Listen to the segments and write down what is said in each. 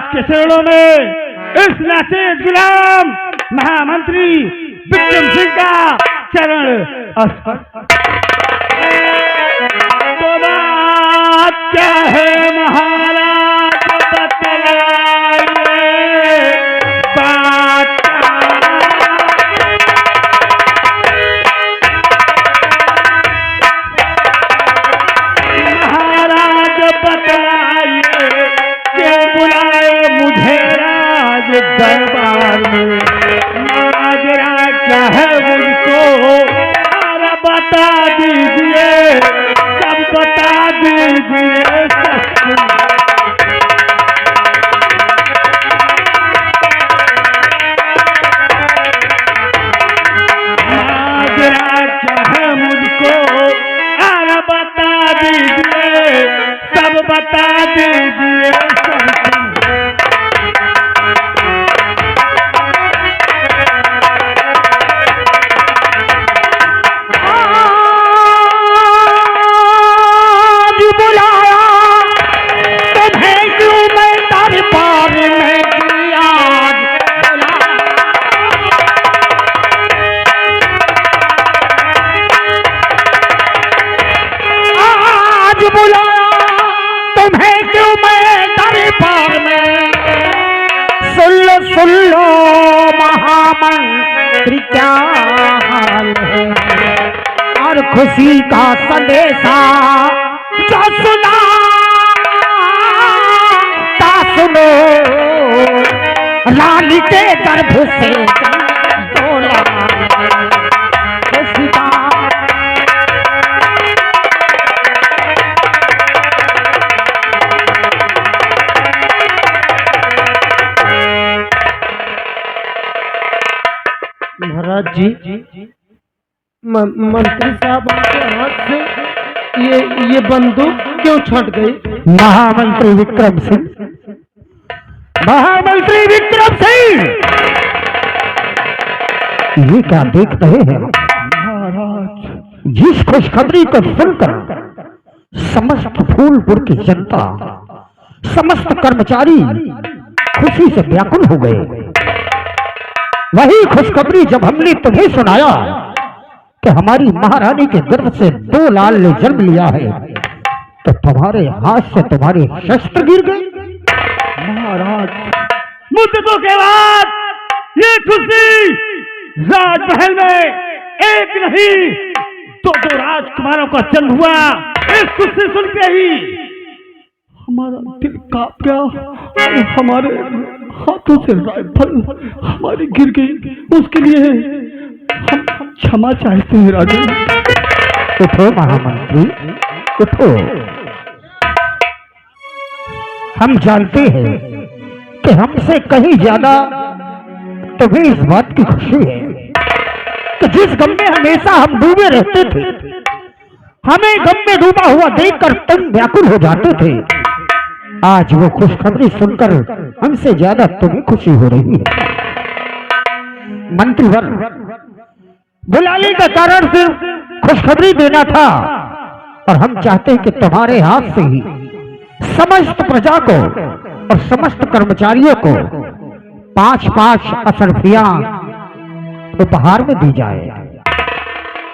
के चरणों में इस नाचेज गुलाम महामंत्री विक्रम सिंह का चरण तो बात क्या है महाराज बतलाइए बात महाराज बतलाइए क्यों बुलाए मुझे राज दरबार में माजरा क्या है मुझको अरे बता दीजिए सब बता दीजिए माजरा क्या है मुझको अरे बता दीजिए सब बता दीजिए सुन लो महामंत्री क्या हाल है और खुशी का संदेशा जो सुना ता सुनो रानी के गर्भ से बोला खुशी का महाराज जी मंत्री साहब के हाथ से ये बंदूक क्यों छट गई? महामंत्री विक्रम सिंह, महामंत्री विक्रम सिंह, ये क्या देख रहे हैं महाराज? जिस खुशखबरी को सुनकर समस्त फूलपुर की जनता, समस्त कर्मचारी खुशी से व्याकुल हो गए। वही खुशखबरी जब हमने तुम्हें सुनाया कि हमारी महारानी के गर्भ से 2 लाल ने जन्म लिया है तो तुम्हारे हाथ से तुम्हारे शस्त्र गिर गए। महाराज मुद्दतों के बाद ये खुशी राजमहल में एक नहीं 2 राजकुमारों का जन्म हुआ। इस खुशी सुन के ही हमारा दिल कांप गया, हमारे हाथों से राइफल हमारी गिर गई। उसके लिए हम क्षमा चाहते हैं राजन। उठो महामंत्री, उठो। हम जानते हैं कि हमसे कहीं ज्यादा तुम्हें इस बात की खुशी है कि जिस गम में हमेशा हम डूबे रहते थे, हमें गम में डूबा हुआ देखकर तुम व्याकुल हो जाते थे। आज वो खुशखबरी सुनकर हमसे ज्यादा तुम्हें खुशी हो रही है। मंत्रीवर, बुलाने का कारण सिर्फ खुशखबरी देना था और हम चाहते हैं कि तुम्हारे हाथ से ही समस्त प्रजा को और समस्त कर्मचारियों को 5-5 अशर्फियां उपहार में दी जाए।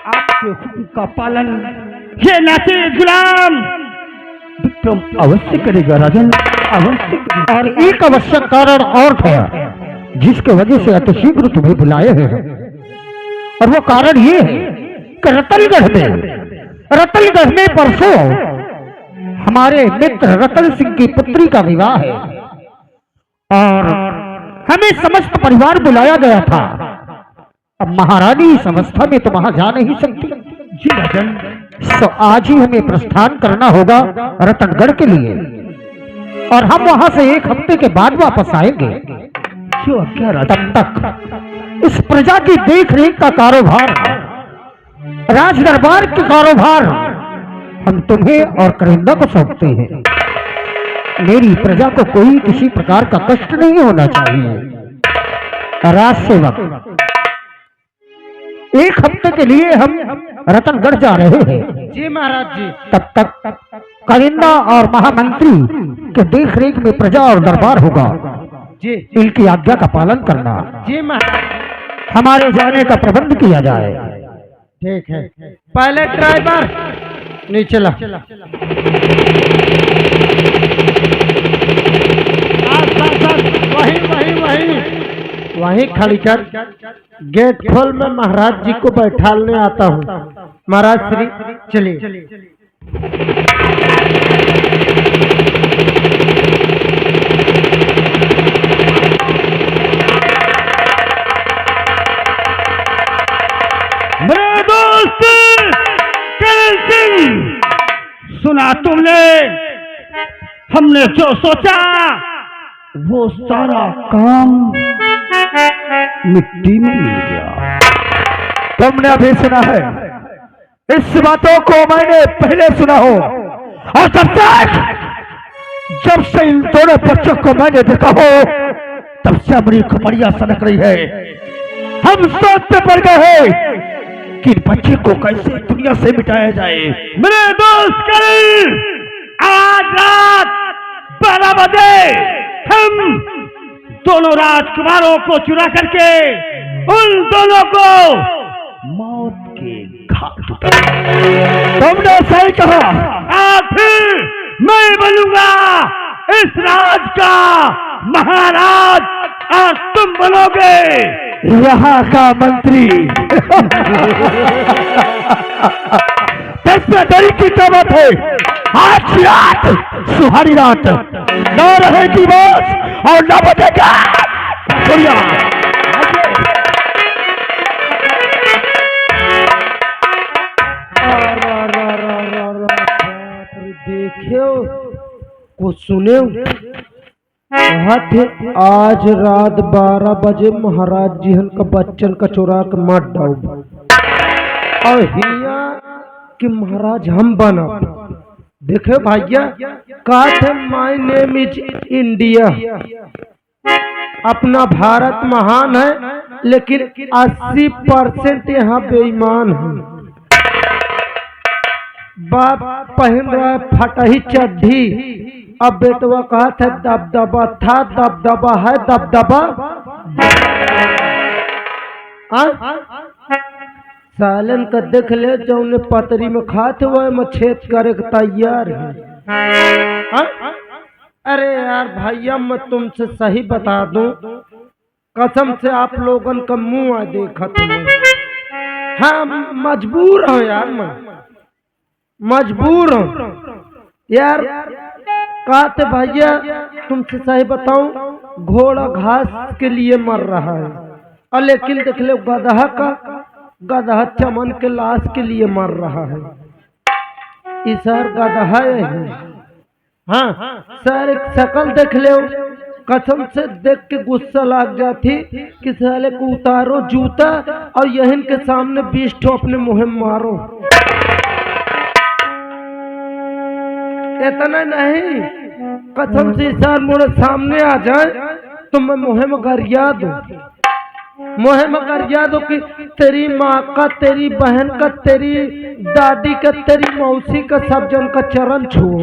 आपके हुक्म का पालन ये नाचेज गुलाम विक्रम अवश्य करेगा राजन, अवश्य। और एक आवश्यक कारण और है जिसके वजह से अतिशीघ्र तुम्हें बुलाए हैं, और वो कारण ये है कि रतनगढ़ में परसों हमारे मित्र रतन सिंह की पुत्री का विवाह है और हमें समस्त परिवार बुलाया गया था। अब महारानी इस अवस्था में तो वहां जा नहीं सकती। जी राजन, तो आज ही हमें प्रस्थान करना होगा रतनगढ़ के लिए और हम वहां से 1 हफ्ते के बाद वापस आएंगे। तब तक इस प्रजा की देख रेख का कारोबार, राज दरबार के कारोबार हम तुम्हें और करिंदा को सौंपते हैं। मेरी प्रजा को कोई किसी प्रकार का कष्ट नहीं होना चाहिए। राज सेवक, 1 हफ्ते के लिए हम रतनगढ़ जा रहे हैं। जी महाराज जी। तब तक करिंदा और महामंत्री के देख रेख में प्रजा और दरबार होगा जी इनकी आज्ञा का पालन करना। जी महाराज हमारे जाने का प्रबंध किया जाए। ठीक है। पहले ड्राइवर नीचे ला। वही वही वही वही खड़ी कर। गेट खोल, मैं महाराज जी को बैठालने आता हूँ। महाराज श्री चलिए। मेरे दोस्त करण सिंह, सुना तुमने? हमने जो सोचा वो सारा काम मिट्टी में मिल गया। तुमने अभी सुना है, इस बातों को मैंने पहले सुना हो, और जब से इन दोनों बच्चों को मैंने देखा हो तब से हमारी कमरियां सनक रही है। हम सोचते पड़ गए हैं कि बच्चे को कैसे दुनिया से मिटाया जाए। मेरे दोस्त कल आज रात 12 बजे हम दोनों राजकुमारों को चुरा करके उन दोनों को मौत के घाट उतार। तुमने सही कहा। आज फिर मैं बनूंगा इस राज का महाराज और तुम बनोगे यहाँ का मंत्री। इसमें डरी की क्या बात है? आज रात सुहानी रात न रहेगी बस और न बचेगा। देखियो कुछ सुने कहा थे आज रात 12 बजे महाराज जी हन का बच्चन का चुरा के मत डाउ और हिया कि महाराज हम बना। देखे भैया कहा थे माय नेम इज इंडिया। अपना भारत महान है लेकिन 80% यहाँ बेईमान है। बाप पहन रहा है फटही चड्ढी। अब बेटवा कहा था दबदबा था, दबदबा है, दबदबा सालन का देख ले जो उन्हें पतरी में खाते हुए मैं छेद करे तैयार है। अरे यार भैया मैं तुमसे सही बता दूं, कसम से आप लोगन का मुंह आ देखा तुम्हें। हाँ मजबूर हो यार, मैं मजबूर हूँ यार। कहते भैया तुमसे सही बताऊं, घोड़ा घास के लिए मर रहा है और लेकिन देख लो गधा चमन के लाश के लिए मर रहा है। इस सर गधा है। हाँ सर एक शकल देख लो, कसम से देख के गुस्सा लग जाती कि साले को उतारो जूता और यही के सामने 20 ठो अपने मुँह मारो। इतना नहीं, कसम से सर मोरे सामने आ जाए तो मैं मुँह में गरिया दूं, मुँह में गरिया दूं कि तेरी माँ का, तेरी बहन का, तेरी दादी का, तेरी मौसी का, सब जन का चरण छुओ।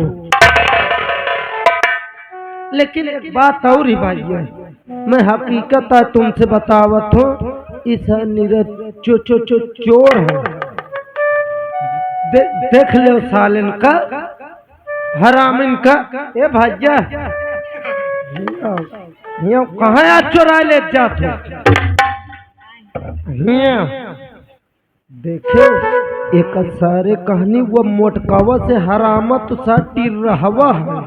लेकिन एक बात और ही भाई है, मैं हकीकत है तुमसे बतावत हूँ, इस नीरज चोर है। देख लो सालन का हरामिन का। ए भैया कहाँ आज चोरा ले जाते? देखो एक सारे कहानी वो मोटकावा से हरामा तो सा टीर रहा है।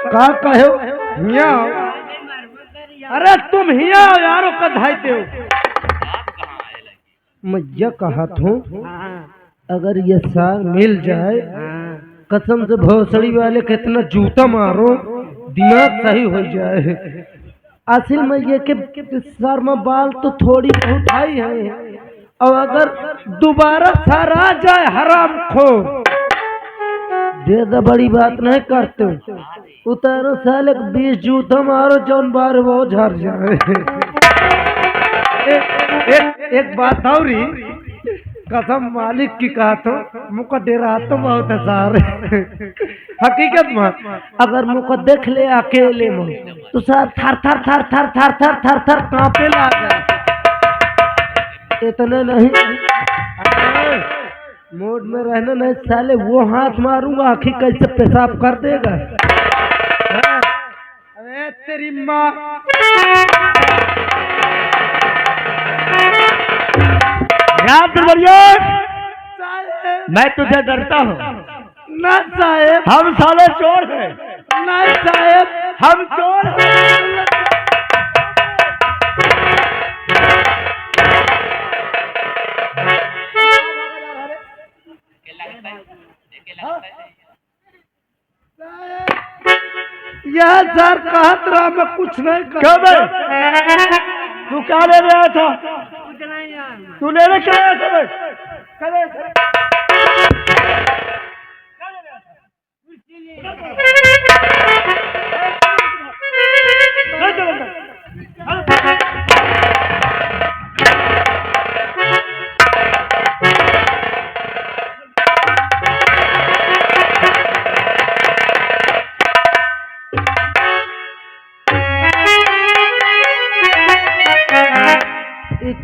का कहो हिया? अरे तुम हिया यारो का धाइते हो। मैं यह कहा हूँ अगर ये साग मिल जाए कसम से भोसड़ी वाले कितना जूता मारो दिमाग सही हो जाए। असल में ये कि सर में बाल तो थोड़ी बहुत आई है और अगर दोबारा सर आ जाए हराम खो ज्यादा बड़ी बात नहीं करते, उतारो साले 20 जूता मारो जौन बार वो झड़ जाए। एक बात और कसम मालिक की कहा तो मुझको डरा तो बहुत है सारे। हकीकत में अगर मुझको देख ले अकेले में तो सर थर थर थर थर थर थर थर थर कांपे लगा। इतने नहीं मूड में रहना नहीं साले, वो हाथ मारूंगा आखिर कैसे पेशाब कर देगा। अरे तेरी माँ मैं तुझे डरता हूँ। ना साहेब, हम साले चोर हैं। नहीं साहेब, हम चोर हैं। यह सर कहत रहा मैं कुछ नहीं कब तू क्या ले रहा था? तू लेने क्या आया था?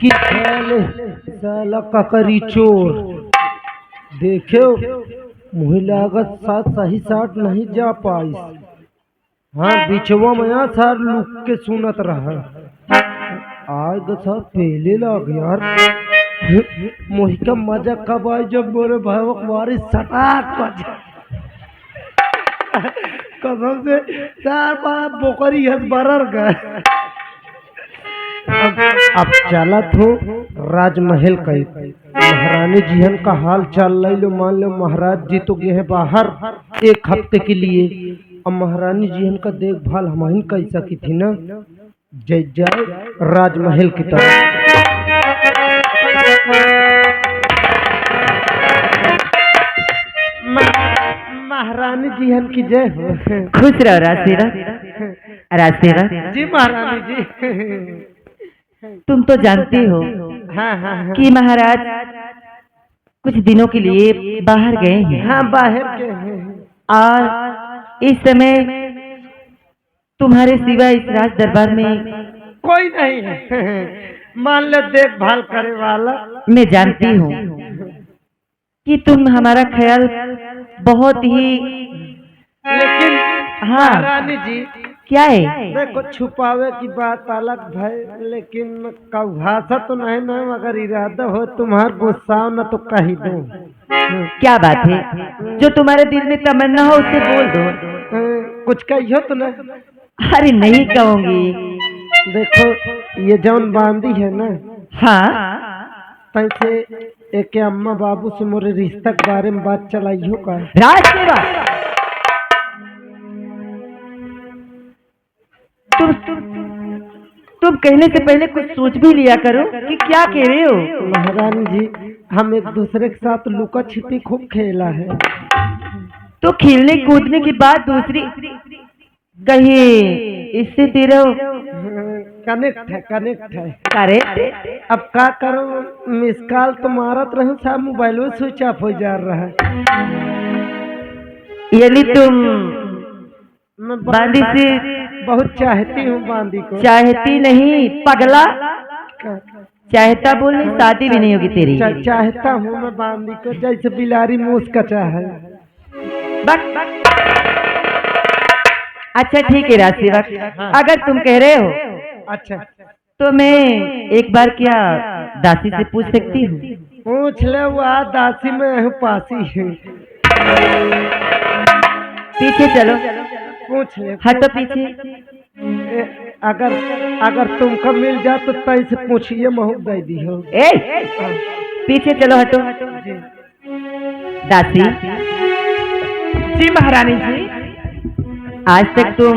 कि साला ककरी चोर देखो मुझे लागत साथ सही साथ नहीं जा पाई। हाँ बिचवा में सर लुक के सुनत रहा आज सर पहले लग यार मोहि का मजा कब आई जब मोरे भाई मारी सटाक बजा कसम से चार बार बोकरी हस बरर गए। अब चलत हो राजमहल कई महारानी जीहन का हाल चाल ले लो। मान लो महाराज जी तो गए हैं बाहर 1 हफ्ते के लिए। अब महारानी जीहन का देखभाल हमारी कैसा की थी ना, जय जय राजमहल की तरफ। महारानी जीहन की जय हो। खुश रहो राजसेवक। राजसेवक जी महारानी जी। तुम तो जानते हो हाँ। कि महाराज कुछ दिनों के लिए बाहर गए हैं। हाँ बाहर के हैं और इस समय तुम्हारे सिवा इस राज दरबार में कोई नहीं है। मान लो देखभाल करे वाला। मैं जानती हूँ कि तुम हमारा ख्याल बहुत ही, लेकिन हाँ रानी जी क्या है? देखो छुपावे की बात अलग है, लेकिन भाषा तो नहीं ना, मगर इरादा हो तुम्हार गुस्सा न तो कही दो। क्या बात है? जो तुम्हारे दिल में तमन्ना हो उसे बोल दो। कुछ कहियो तो ना। अरे नहीं कहूंगी। देखो ये जौन बांधी है ना, हाँ तैसे एक अम्मा बाबू से मोरे रिश्ता के बारे में बात चलाइयो का। राजसेवक तुम कहने से पहले कुछ सोच भी लिया करो कि क्या कह रहे हो। महारानी जी हम एक दूसरे के साथ लुका छिपी खूब खेला है। तो खेलने कूदने की बात दूसरी कहिए, इससे तेरा कनेक्ट है। अरे अब क्या करो, मिस कॉल तो मारत रहे साहब, मोबाइल स्विच ऑफ हो जा रहा है। यानी तुम बांदी से बहुत चाहती हूँ बांदी को। चाहती नहीं पगला, चाहता बोलने शादी भी नहीं होगी तेरी। चाहता हूँ मैं बांदी को जैसे बिलारी मूस का चाहे। अच्छा ठीक है राजसेवक, अगर तुम कह रहे हो अच्छा तो मैं एक बार क्या दासी से पूछ सकती हूँ? पूछ ले, वह दासी में हूँ पासी है। पीछे चलो, पूछ ले। हटो पीछे। अगर तुमको मिल जा तो तय से पूछिए, महू दे दी हो। पीछे चलो, हटो। दासी जी महारानी जी। आज तक तुम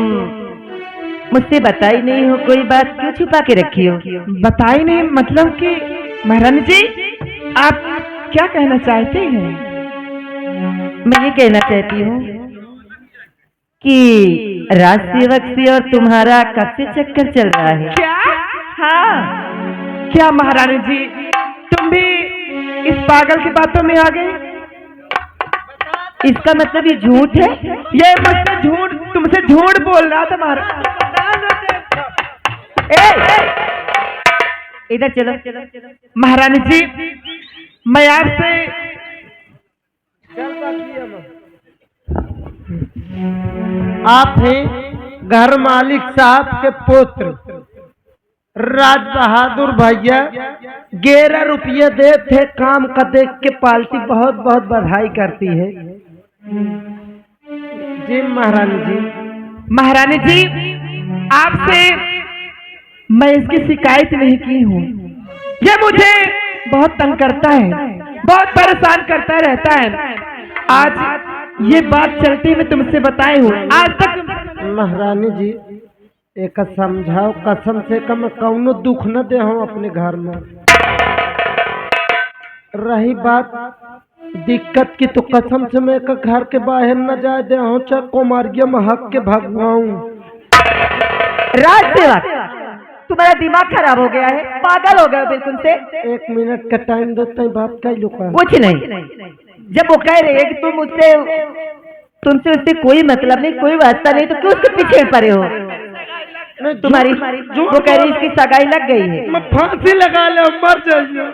मुझसे बताई नहीं हो, कोई बात क्यों छुपा के रखी हो? बताई नहीं मतलब कि महारानी जी आप क्या कहना चाहते हैं? मैं ये कहना चाहती हूँ कि राजसेवक से और तुम्हारा कब से चक्कर चल रहा है? क्या? हाँ। क्या महारानी जी तुम भी इस पागल की बातों में आ गए। इसका मतलब ये झूठ है? ये मुझसे झूठ, तुमसे झूठ बोल रहा था महाराज। इधर चलो। महारानी जी, मैं आपसे आप हैं घर मालिक साहब के पुत्र राज बहादुर भैया। 11 रुपये दे थे काम का, देख के पार्टी बहुत बहुत बधाई करती है। जी महारानी जी। महारानी जी, आपसे मैं इसकी शिकायत नहीं की हूँ। ये मुझे बहुत तंग करता है, बहुत परेशान करता रहता है। आज ये बात चलती मैं तुमसे बताई हूँ। आज तक महारानी जी एक समझाओ, कसम से कम कौनो दुख न दे हम अपने घर में। रही बात दिक्कत की, तो कसम से मैं का घर के बाहर न जाए दे हूँ, चाहे कुमारिया में हक के भगवाऊं। राज सेवक, तुम्हारा दिमाग खराब हो गया है, पागल हो गया बिल्कुल से। 1 मिनट का टाइम देते हैं, बात कर लो। कुछ नहीं, जब वो कह रही है कि तुमसे उससे कोई मतलब नहीं, कोई वास्ता नहीं, तो क्यों उसके पीछे पड़े हो? तुम्हारी वो कह रही इसकी सगाई लग गई है। मैं फांसी लगा ले, मर जाइए।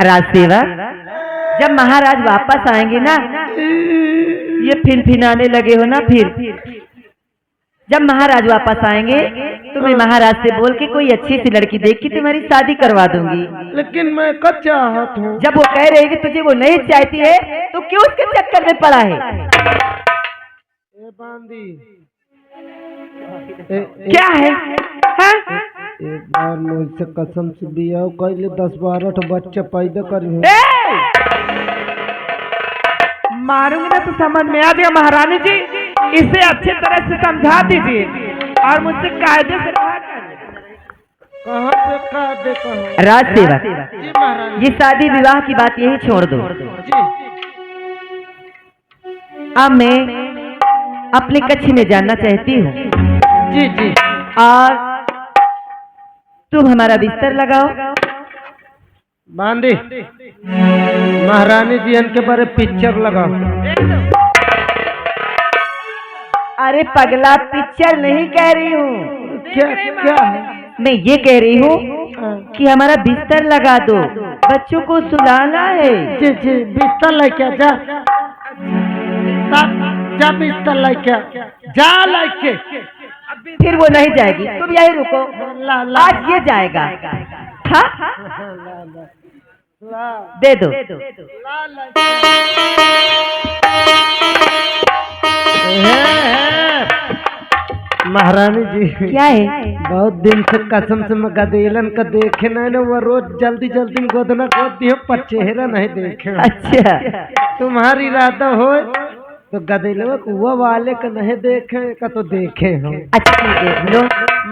राज सेवक, जब महाराज वापस आएंगे ना, ये फिनफिनाने लगे हो ना, फिर जब महाराज वापस आएंगे तो मैं महाराज से बोल के कोई अच्छी सी लड़की देख के तुम्हारी शादी करवा दूंगी। लेकिन मैं कब चाहत हूँ। जब वो कह रही है कि तुझे वो नहीं चाहती है, तो क्यों उसके चक्कर में पड़ा है? क्या है? एक बार मुझसे कसम से बियाह कैले 10-12 बच्चे पैदा करी। मारूंगी ना तो समझ में आ जाएगा। महारानी जी, इसे अच्छे तरह से समझा दीजिए और मुझसे कायदे से रहा करें। राज सेवक, ये शादी विवाह की बात यही छोड़ दो। अब मैं अपने कक्ष में जानना चाहती हूँ। जी जी। और तुम हमारा बिस्तर लगाओ। बांधी महारानी जी इनके बारे पिक्चर लगाओ। अरे पगला, पिक्चर नहीं कह रही हूँ। क्या क्या है? मैं ये कह रही हूँ कि हमारा बिस्तर लगा दो, बच्चों को सुलाना है। जी जी, बिस्तर लेके जा, जा बिस्तर लेके जा, लेके। फिर वो नहीं जाएगी, तुम यही रुको। आज ये जाएगा। हाँ, दे दो। महारानी जी, क्या है? बहुत दिन से कसम से मैं गदेलन का देखे नहीं ना, वो रोज जल्दी जल्दी में गोदना गोद दिए, पर चेहरा नहीं देखे। अच्छा, तुम्हारी इरादा हो तो गदेलवा वो वाले का नहीं देखे का तो देखे हो। अच्छा ठीक है, लो।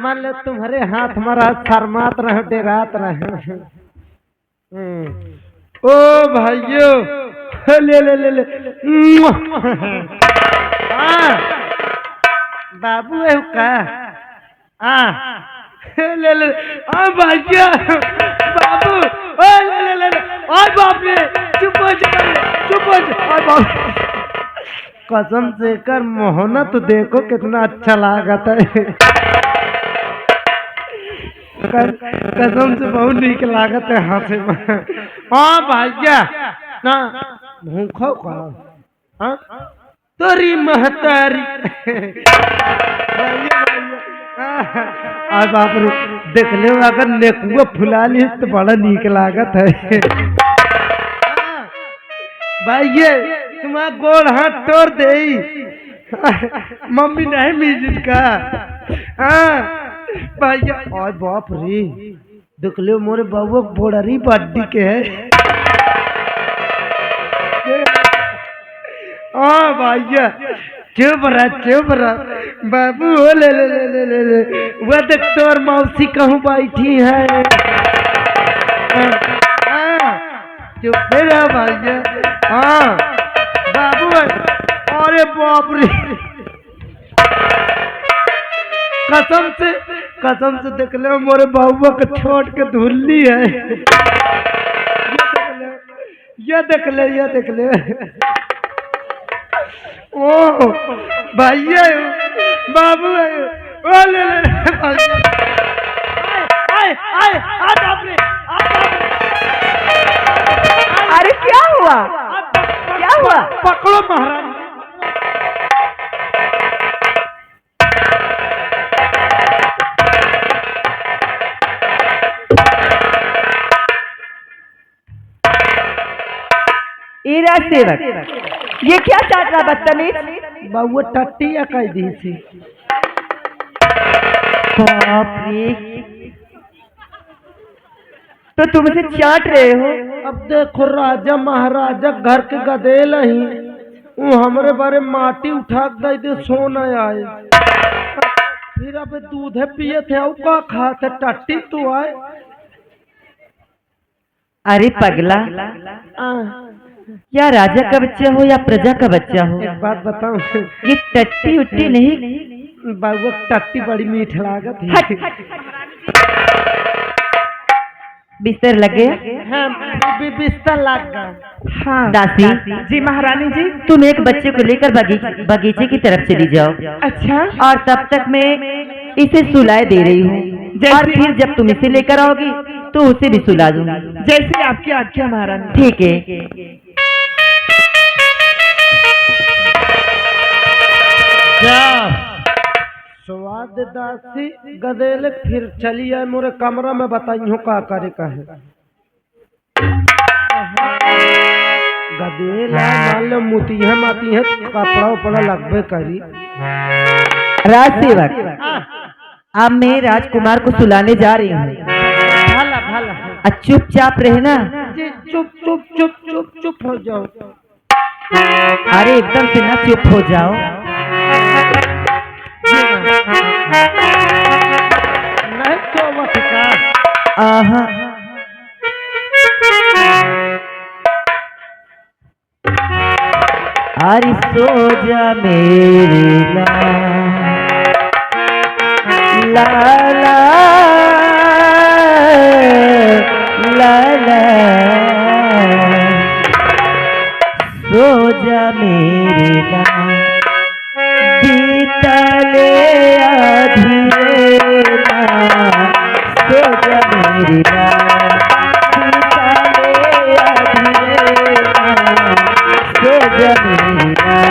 मान लो तुम्हारे हाथ हमारा शर्मात रहे, डेरात रहे। ओ भाइयों, ले ले ले ले। बाबू है का? ले ले। भैया बाबू, ले ले ले। बाप रे, चुप हो जा, चुप हो जा। कसम से कर मोहना तो देखो कितना अच्छा लागत है। कसम से बहुत नीक लागत है हाथे में। हाँ भैया ना भूखो का। हाँ तोरी महतारी। आज बाप रे, देख ले अगर नेकुआ फुला ली तो बड़ा नीक लागत है। भैया तुम्हारा गोड़ हाथ तोड़ दे। मम्मी नहीं मिली का। भैया और बाप रे, देख लो मोरे बाबू बोड़री बड्डी के है। भैया चुप रहा बाबू। हो ले ले ले ले ले ले। वो देख तोर मौसी कहूँ बैठी है। चुप रहा भैया। हाँ बाबू, अरे बाप रे, कसम से देख ले मोरे बाबुआ को छोड़ के धुल्ली है। ये देख ले, ये देख ले। ओ भैया बाबू है, ओ ले ले भैया। आए आए आ बाप रे, आ बाप रे। अरे क्या हुआ, क्या हुआ? पकड़ो महाराज। ईरा सेवक, ये क्या चाट रहा बदतमीज? बाबू टट्टी या कह दी थी। बाप रे, तो तुम इसे चाट रहे हो? अब देखो राजा महाराजा घर के गदेल ही वो हमरे बारे माटी उठा दे दे सोना आए, फिर अब दूध पिए थे और का खाते टट्टी तू आए। अरे पगला, या राजा का बच्चा हो या प्रजा का बच्चा हो, एक बात बताऊं, ये टट्टी उट्टी नहीं। बाबू टट्टी बड़ी मीठ लागत हट। है। बिस्तर लग गया? हाँ, बिस्तर लग गया। हाँ दासी जी, महारानी जी, तुम एक बच्चे को लेकर बगीचे की तरफ चली जाओ। अच्छा। और तब तक मैं इसे सुलाए दे रही हूँ, और फिर जब तुम इसे लेकर आओगी तो उसे भी सुला दूंगी। जैसे आपकी आज्ञा महारानी। ठीक है। स्वाद दासी गदेल फिर चली आए मोरे कमरा में, बताई हूँ का करे का है। गदेल मान लो मुती है माती है, कपड़ा उपड़ा लगभे करी। राज सेवक, अब मैं राजकुमार को सुलाने जा रही हूँ। भला भला चुपचाप रहना। जी चुप चुप चुप चुप चुप हो जाओ। अरे एकदम से ना चुप हो जाओ। नहीं सोवत का। आहा। अरे सो जा मेरे ला ला ला ला, सो जा मेरे ला, बीतले अधीरा, सो जा मेरे ला, बीतले अधीरा, सो जा मेरे ला।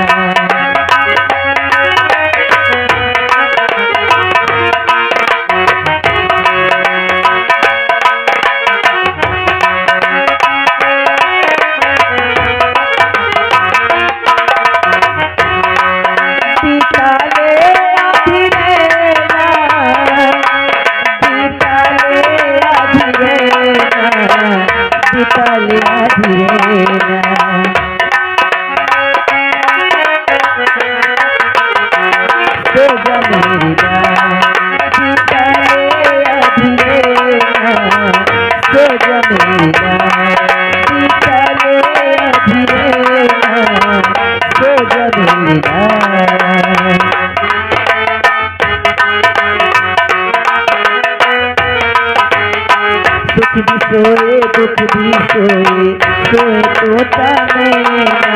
सुख भी सोए दुख भी सोए, सोए तोता मैना,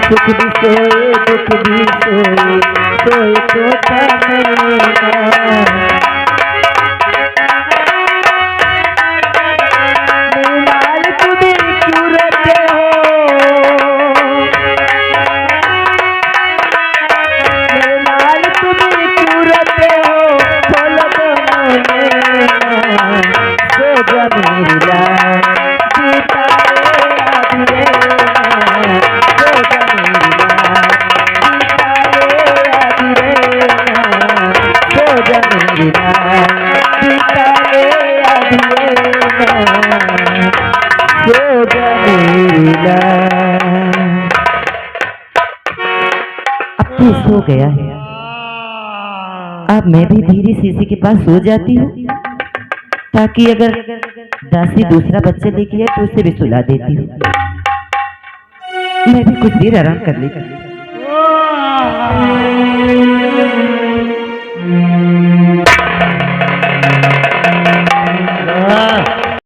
सुख भी सोए दुख भी सोए, सोए तोता मैना। लाल तुम्हें क्यों रोते हो, लाल तुम्हें क्यों रोते हो, बोलो दोनों नैना, सो जा मेरी लाल, बीताले अधीरा, सो जा मेरी लाल, बीताले अधीरा, सो जा मेरी लाल, बीताले अधीरा, सो जा मेरी लाल। अब तो सो गया है, अब मैं भी धीरे से इसी के पास सो जाती हूँ, ताकि अगर दासी दूसरा बच्चा लेके आए तो उसे भी सुला देती हूँ। मैं भी कुछ देर आराम कर लेती हूँ।